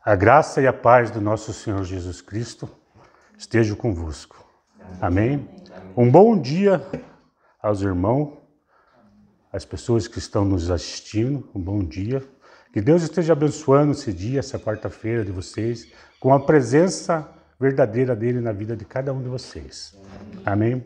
A graça e a paz do nosso Senhor Jesus Cristo estejam convosco. Amém? Um bom dia aos irmãos, às pessoas que estão nos assistindo. Um bom dia. Que Deus esteja abençoando esse dia, essa quarta-feira de vocês, com a presença verdadeira dele na vida de cada um de vocês. Amém?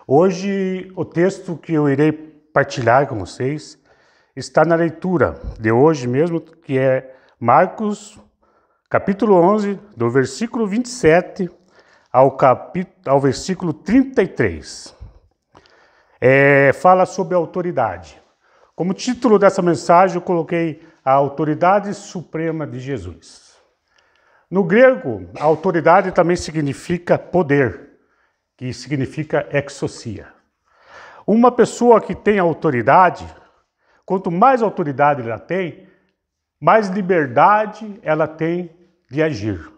Hoje, o texto que eu irei partilhar com vocês está na leitura de hoje mesmo, que é Marcos, capítulo 11, do versículo 27 ao versículo 33. Fala sobre a autoridade. Como título dessa mensagem, eu coloquei a autoridade suprema de Jesus. No grego, a autoridade também significa poder, que significa exousia. Uma pessoa que tem autoridade, quanto mais autoridade ela tem, mais liberdade ela tem de agir.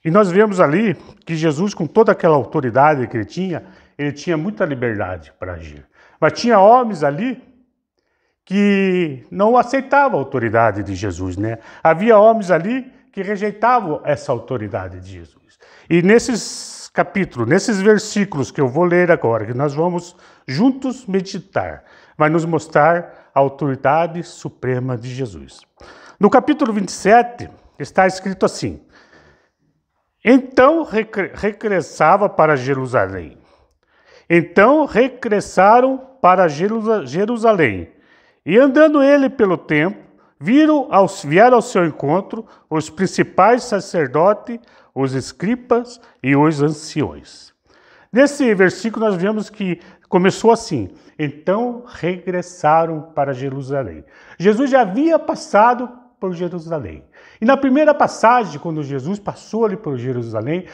E nós vemos ali que Jesus, com toda aquela autoridade que ele tinha muita liberdade para agir. Mas tinha homens ali que não aceitavam a autoridade de Jesus, né? Havia homens ali que rejeitavam essa autoridade de Jesus. E nesses capítulos, nesses versículos que eu vou ler agora, que nós vamos juntos meditar, vai nos mostrar a autoridade suprema de Jesus. No capítulo 27, está escrito assim: Então regressava para Jerusalém. Então regressaram para Jerusalém. E andando ele pelo templo, vieram ao seu encontro os principais sacerdotes, os escribas e os anciões. Nesse versículo nós vemos que começou assim: então regressaram para Jerusalém. Jesus já havia passado por Jerusalém. E na primeira passagem, quando Jesus passou ali por Jerusalém,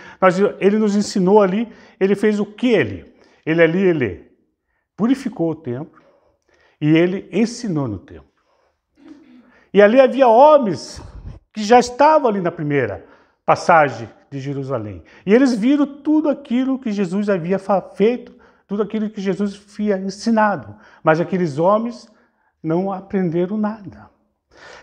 ele nos ensinou ali, ele fez o que ele purificou o templo e ele ensinou no templo. E ali havia homens que já estavam ali na primeira passagem de Jerusalém. E eles viram tudo aquilo que Jesus havia feito, tudo aquilo que Jesus havia ensinado. Mas aqueles homens não aprenderam nada.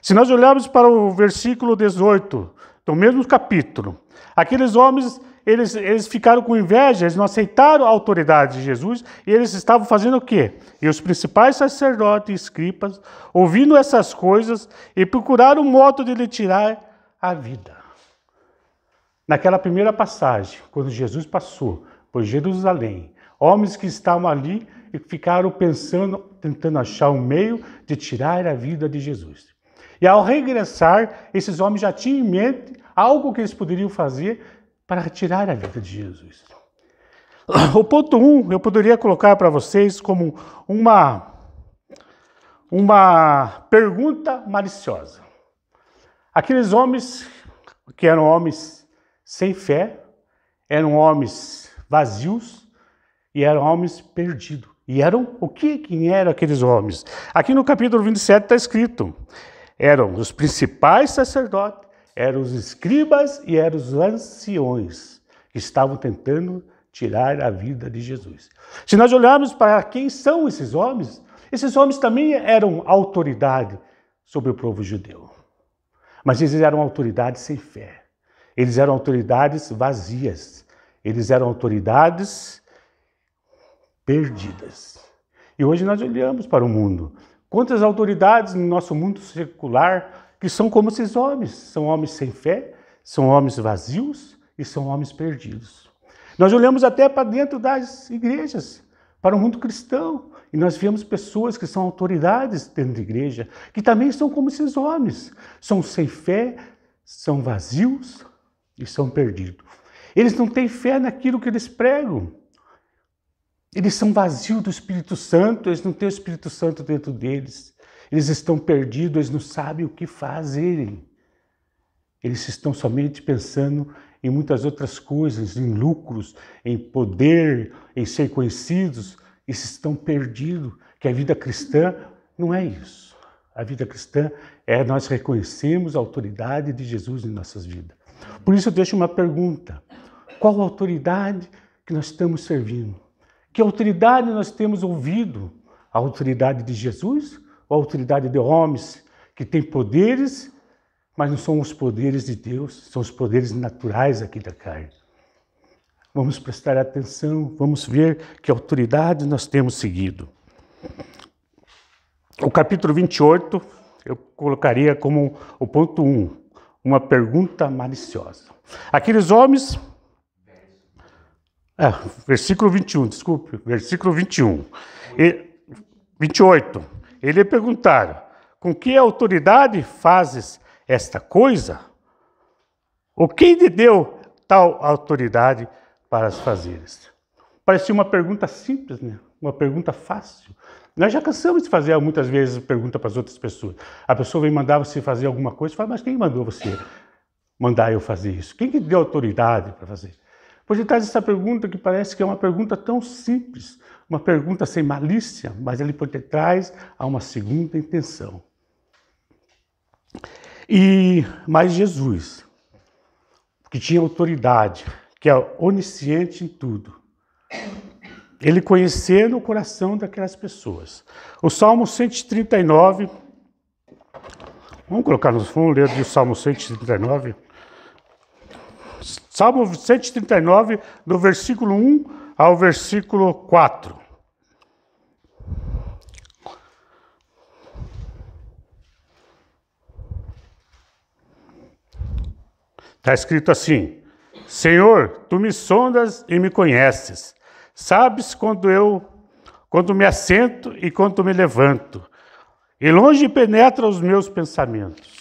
Se nós olharmos para o versículo 18, do mesmo capítulo, aqueles homens, eles ficaram com inveja, eles não aceitaram a autoridade de Jesus, e eles estavam fazendo o quê? E os principais sacerdotes e escribas, ouvindo essas coisas, e procuraram um modo de lhe tirar a vida. Naquela primeira passagem, quando Jesus passou por Jerusalém, homens que estavam ali e ficaram pensando, tentando achar um meio de tirar a vida de Jesus. E ao regressar, esses homens já tinham em mente algo que eles poderiam fazer para retirar a vida de Jesus. O ponto 1, eu poderia colocar para vocês como uma pergunta maliciosa. Aqueles homens que eram homens sem fé, eram homens vazios e eram homens perdidos. E eram o que? Quem eram aqueles homens? Aqui no capítulo 27 está escrito: eram os principais sacerdotes, eram os escribas e eram os anciões que estavam tentando tirar a vida de Jesus. Se nós olharmos para quem são esses homens também eram autoridade sobre o povo judeu. Mas eles eram autoridades sem fé. Eles eram autoridades vazias. Eles eram autoridades perdidas. E hoje nós olhamos para o mundo. Quantas autoridades no nosso mundo secular que são como esses homens? São homens sem fé, são homens vazios e são homens perdidos. Nós olhamos até para dentro das igrejas, para o mundo cristão, e nós vemos pessoas que são autoridades dentro da igreja, que também são como esses homens. São sem fé, são vazios e são perdidos. Eles não têm fé naquilo que eles pregam. Eles são vazios do Espírito Santo, eles não têm o Espírito Santo dentro deles. Eles estão perdidos, eles não sabem o que fazerem. Eles estão somente pensando em muitas outras coisas, em lucros, em poder, em ser conhecidos. Eles estão perdidos, que a vida cristã não é isso. A vida cristã é nós reconhecermos a autoridade de Jesus em nossas vidas. Por isso eu deixo uma pergunta: qual a autoridade que nós estamos servindo? Que autoridade nós temos ouvido? A autoridade de Jesus ou a autoridade de homens que têm poderes, mas não são os poderes de Deus, são os poderes naturais aqui da carne. Vamos prestar atenção, vamos ver que autoridade nós temos seguido. O capítulo 28, eu colocaria como o ponto 1, uma pergunta maliciosa. Aqueles homens... versículo 21, desculpe, versículo 21. 28. Ele perguntaram, com que autoridade fazes esta coisa? Ou quem te deu tal autoridade para as fazeres? Parecia uma pergunta simples, né? Uma pergunta fácil. Nós já cansamos de fazer muitas vezes pergunta para as outras pessoas. A pessoa vem mandar você fazer alguma coisa e fala, mas quem mandou você mandar eu fazer isso? Quem que deu autoridade para fazer? Por detrás dessa pergunta, que parece que é uma pergunta tão simples, uma pergunta sem malícia, mas ali por detrás há uma segunda intenção. Mas Jesus, que tinha autoridade, que é onisciente em tudo, ele conhecendo o coração daquelas pessoas. O Salmo 139, vamos ler o Salmo 139. Salmo 139, do versículo 1 ao versículo 4. Está escrito assim: Senhor, tu me sondas e me conheces. Sabes quando me assento e quando me levanto. E longe penetra os meus pensamentos.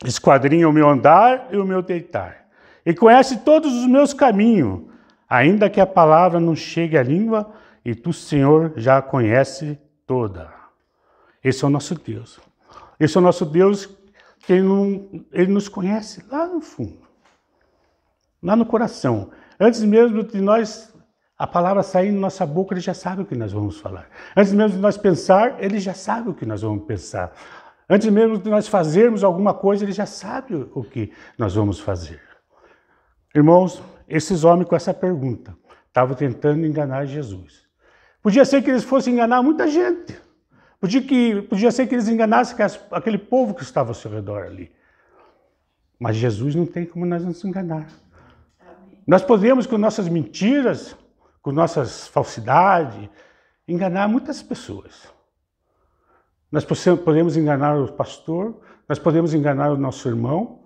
Esquadrinha o meu andar e o meu deitar. E conhece todos os meus caminhos, ainda que a palavra não chegue à língua, e tu, Senhor, já a conhece toda. Esse é o nosso Deus. Esse é o nosso Deus que ele nos conhece lá no fundo, lá no coração. Antes mesmo de nós, a palavra sair na nossa boca, ele já sabe o que nós vamos falar. Antes mesmo de nós pensar, ele já sabe o que nós vamos pensar. Antes mesmo de nós fazermos alguma coisa, ele já sabe o que nós vamos fazer. Irmãos, esses homens com essa pergunta estavam tentando enganar Jesus. Podia ser que eles fossem enganar muita gente. Podia ser que eles enganassem aquele povo que estava ao seu redor ali. Mas Jesus não tem como nós nos enganar. Nós podemos, com nossas mentiras, com nossas falsidades, enganar muitas pessoas. Nós podemos enganar o pastor, nós podemos enganar o nosso irmão,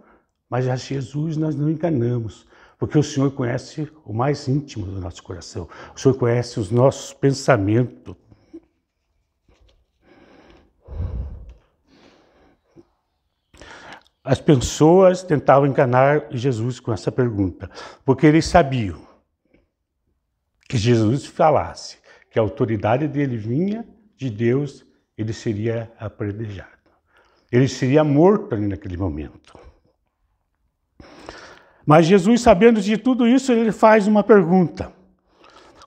mas a Jesus nós não enganamos, porque o Senhor conhece o mais íntimo do nosso coração. O Senhor conhece os nossos pensamentos. As pessoas tentavam enganar Jesus com essa pergunta, porque eles sabiam que Jesus falasse que a autoridade dele vinha de Deus, ele seria apedrejado. Ele seria morto ali naquele momento. Mas Jesus, sabendo de tudo isso, ele faz uma pergunta.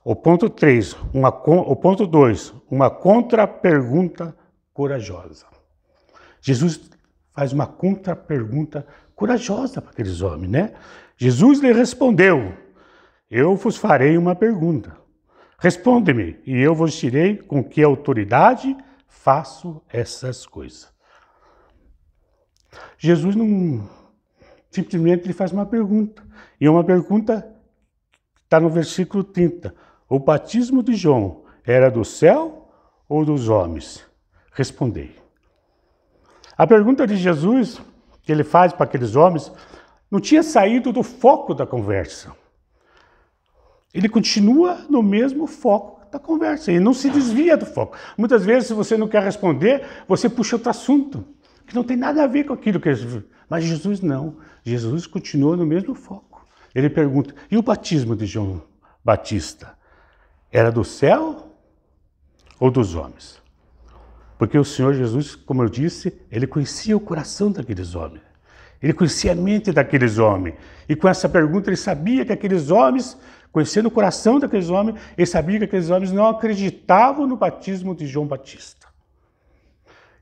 O ponto 3, o ponto 2, uma contra-pergunta corajosa. Jesus faz uma contra-pergunta corajosa para aqueles homens, né? Jesus lhe respondeu: eu vos farei uma pergunta. Responde-me, e eu vos direi com que autoridade faço essas coisas. Jesus não... simplesmente ele faz uma pergunta. E uma pergunta está no versículo 30. O batismo de João era do céu ou dos homens? Respondei. A pergunta de Jesus, que ele faz para aqueles homens, não tinha saído do foco da conversa. Ele continua no mesmo foco da conversa, ele não se desvia do foco. Muitas vezes, se você não quer responder, você puxa outro assunto, que não tem nada a ver com aquilo que ele... Mas Jesus não. Jesus continua no mesmo foco. Ele pergunta, e o batismo de João Batista? Era do céu ou dos homens? Porque o Senhor Jesus, como eu disse, ele conhecia o coração daqueles homens. Ele conhecia a mente daqueles homens. E com essa pergunta ele sabia que aqueles homens, conhecendo o coração daqueles homens, ele sabia que aqueles homens não acreditavam no batismo de João Batista.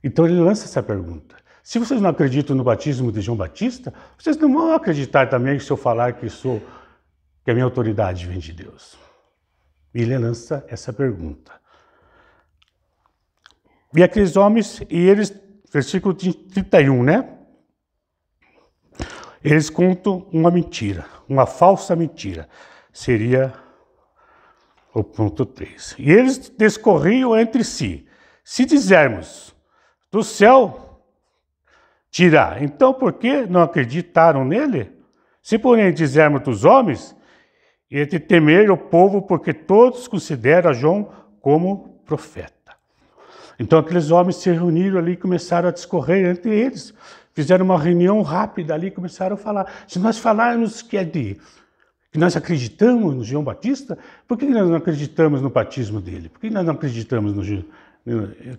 Então ele lança essa pergunta. Se vocês não acreditam no batismo de João Batista, vocês não vão acreditar também se eu falar que a minha autoridade vem de Deus. E ele lança essa pergunta. E aqueles homens, versículo 31, né? Eles contam uma mentira, uma falsa mentira. Seria o ponto 3. E eles discorriam entre si. Se dizermos, do céu dirá, então por que não acreditaram nele? Se porém dizermos dos homens, e de temer o povo, porque todos consideram João como profeta. Então aqueles homens se reuniram ali e começaram a discorrer entre eles. Fizeram uma reunião rápida ali e começaram a falar. Se nós falarmos que nós acreditamos no João Batista, por que nós não acreditamos no batismo dele? Por que nós não acreditamos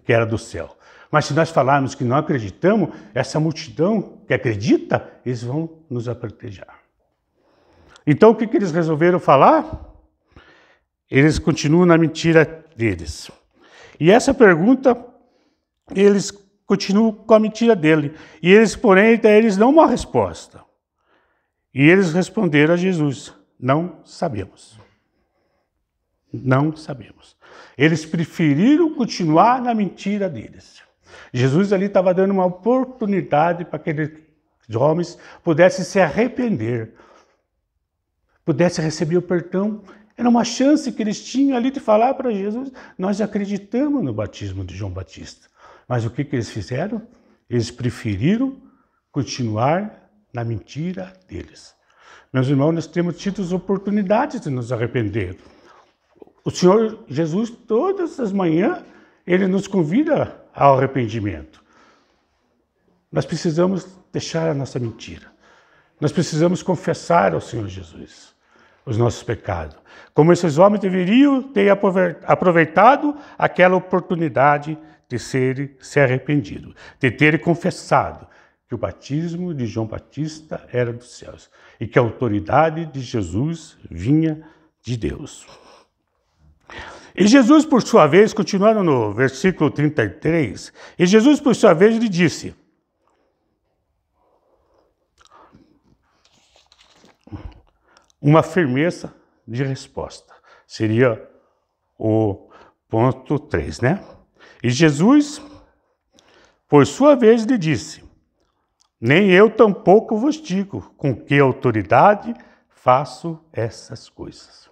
que era do céu? Mas se nós falarmos que não acreditamos, essa multidão que acredita, eles vão nos apedrejar. Então o que eles resolveram falar? Eles continuam na mentira deles. E essa pergunta, eles continuam com a mentira dele. E eles, porém, eles dão uma resposta. E eles responderam a Jesus: não sabemos. Não sabemos. Eles preferiram continuar na mentira deles. Jesus ali estava dando uma oportunidade para que aqueles homens pudessem se arrepender, pudessem receber o perdão. Era uma chance que eles tinham ali de falar para Jesus: nós acreditamos no batismo de João Batista. Mas o que eles fizeram? Eles preferiram continuar na mentira deles. Meus irmãos, nós temos tido as oportunidades de nos arrepender. O Senhor Jesus, todas as manhãs, Ele nos convida ao arrependimento. Nós precisamos deixar a nossa mentira. Nós precisamos confessar ao Senhor Jesus os nossos pecados. Como esses homens deveriam ter aproveitado aquela oportunidade de se arrependido, de terem confessado que o batismo de João Batista era dos céus e que a autoridade de Jesus vinha de Deus. E Jesus, por sua vez, continuando no versículo 33, e Jesus, por sua vez, lhe disse: uma firmeza de resposta. Seria o ponto 3, né? E Jesus, por sua vez, lhe disse: nem eu tampouco vos digo com que autoridade faço essas coisas.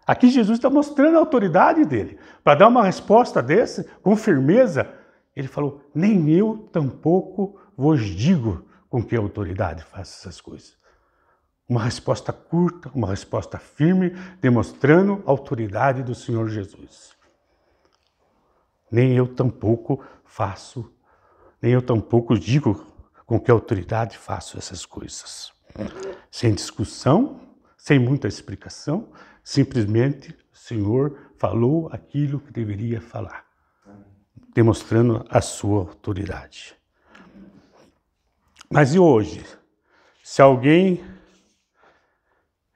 Aqui Jesus está mostrando a autoridade dele. Para dar uma resposta desse, com firmeza, ele falou: nem eu tampouco vos digo com que autoridade faço essas coisas. Uma resposta curta, uma resposta firme, demonstrando a autoridade do Senhor Jesus. Nem eu tampouco digo com que autoridade faço essas coisas. Sem discussão, sem muita explicação, simplesmente o Senhor falou aquilo que deveria falar, demonstrando a sua autoridade. Mas e hoje? Se alguém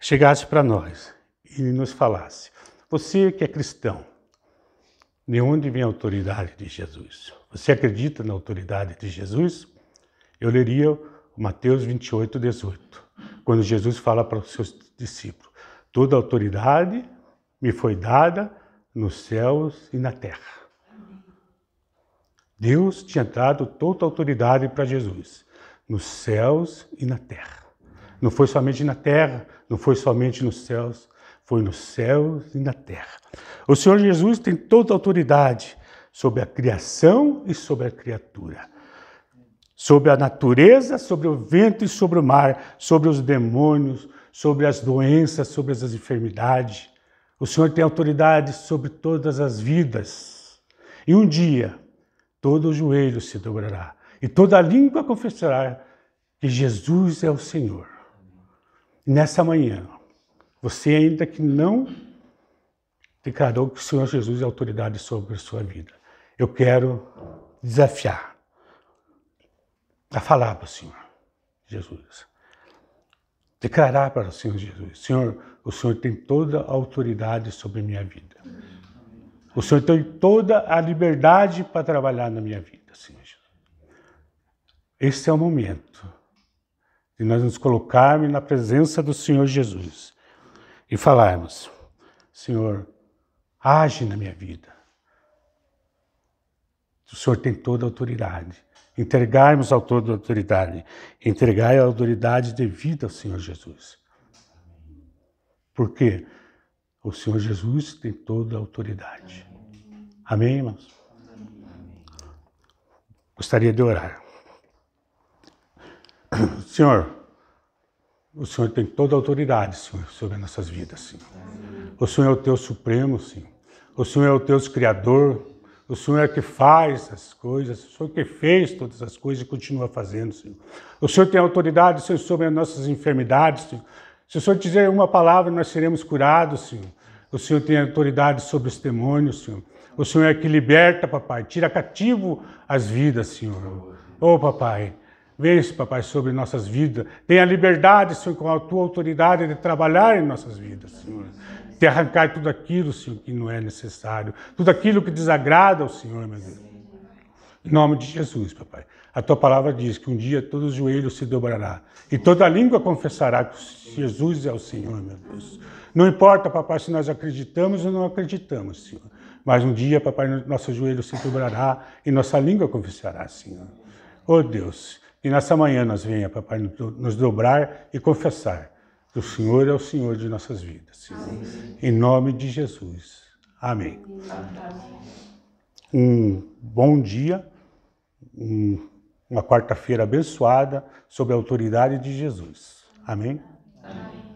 chegasse para nós e nos falasse: você que é cristão, de onde vem a autoridade de Jesus? Você acredita na autoridade de Jesus? Eu leria Mateus 28, 18, quando Jesus fala para os seus discípulos: toda autoridade me foi dada nos céus e na terra. Deus tinha dado toda a autoridade para Jesus, nos céus e na terra. Não foi somente na terra, não foi somente nos céus, foi nos céus e na terra. O Senhor Jesus tem toda a autoridade sobre a criação e sobre a criatura, sobre a natureza, sobre o vento e sobre o mar, sobre os demônios, sobre as doenças, sobre as enfermidades. O Senhor tem autoridade sobre todas as vidas. E um dia, todo o joelho se dobrará e toda a língua confessará que Jesus é o Senhor. E nessa manhã, você ainda que não declarou que o Senhor Jesus é autoridade sobre a sua vida, eu quero desafiar a falar para o Senhor Jesus. Declarar para o Senhor Jesus: Senhor, o Senhor tem toda a autoridade sobre a minha vida. O Senhor tem toda a liberdade para trabalhar na minha vida, Senhor Jesus. Esse é o momento de nós nos colocarmos na presença do Senhor Jesus e falarmos: Senhor, age na minha vida. O Senhor tem toda a autoridade. Entregarmos a toda a autoridade. Entregai a autoridade devida ao Senhor Jesus. Por quê? O Senhor Jesus tem toda a autoridade. Amém, irmãos? Gostaria de orar. Senhor, o Senhor tem toda a autoridade, Senhor, sobre nossas vidas, Senhor. O Senhor é o Teu Supremo, Senhor. O Senhor é o Teu Criador. O Senhor é que faz as coisas. O Senhor que fez todas as coisas e continua fazendo, Senhor. O Senhor tem autoridade, Senhor, sobre as nossas enfermidades, Senhor. Se o Senhor dizer uma palavra, nós seremos curados, Senhor. O Senhor tem autoridade sobre os demônios, Senhor. O Senhor é que liberta, papai. Tira cativo as vidas, Senhor. Oh, papai. Vence, papai, sobre nossas vidas. Tenha liberdade, Senhor, com a tua autoridade de trabalhar em nossas vidas, Senhor. De arrancar tudo aquilo, Senhor, que não é necessário. Tudo aquilo que desagrada ao Senhor, meu Deus. Em nome de Jesus, papai. A tua palavra diz que um dia todos os joelhos se dobrará e toda língua confessará que Jesus é o Senhor, meu Deus. Não importa, papai, se nós acreditamos ou não acreditamos, Senhor. Mas um dia, papai, nosso joelho se dobrará e nossa língua confessará, Senhor. Oh, Deus, que nessa manhã nós venha, papai, nos dobrar e confessar que o Senhor é o Senhor de nossas vidas, Senhor. Amém. Em nome de Jesus. Amém. Um bom dia, uma quarta-feira abençoada sob a autoridade de Jesus. Amém? Amém.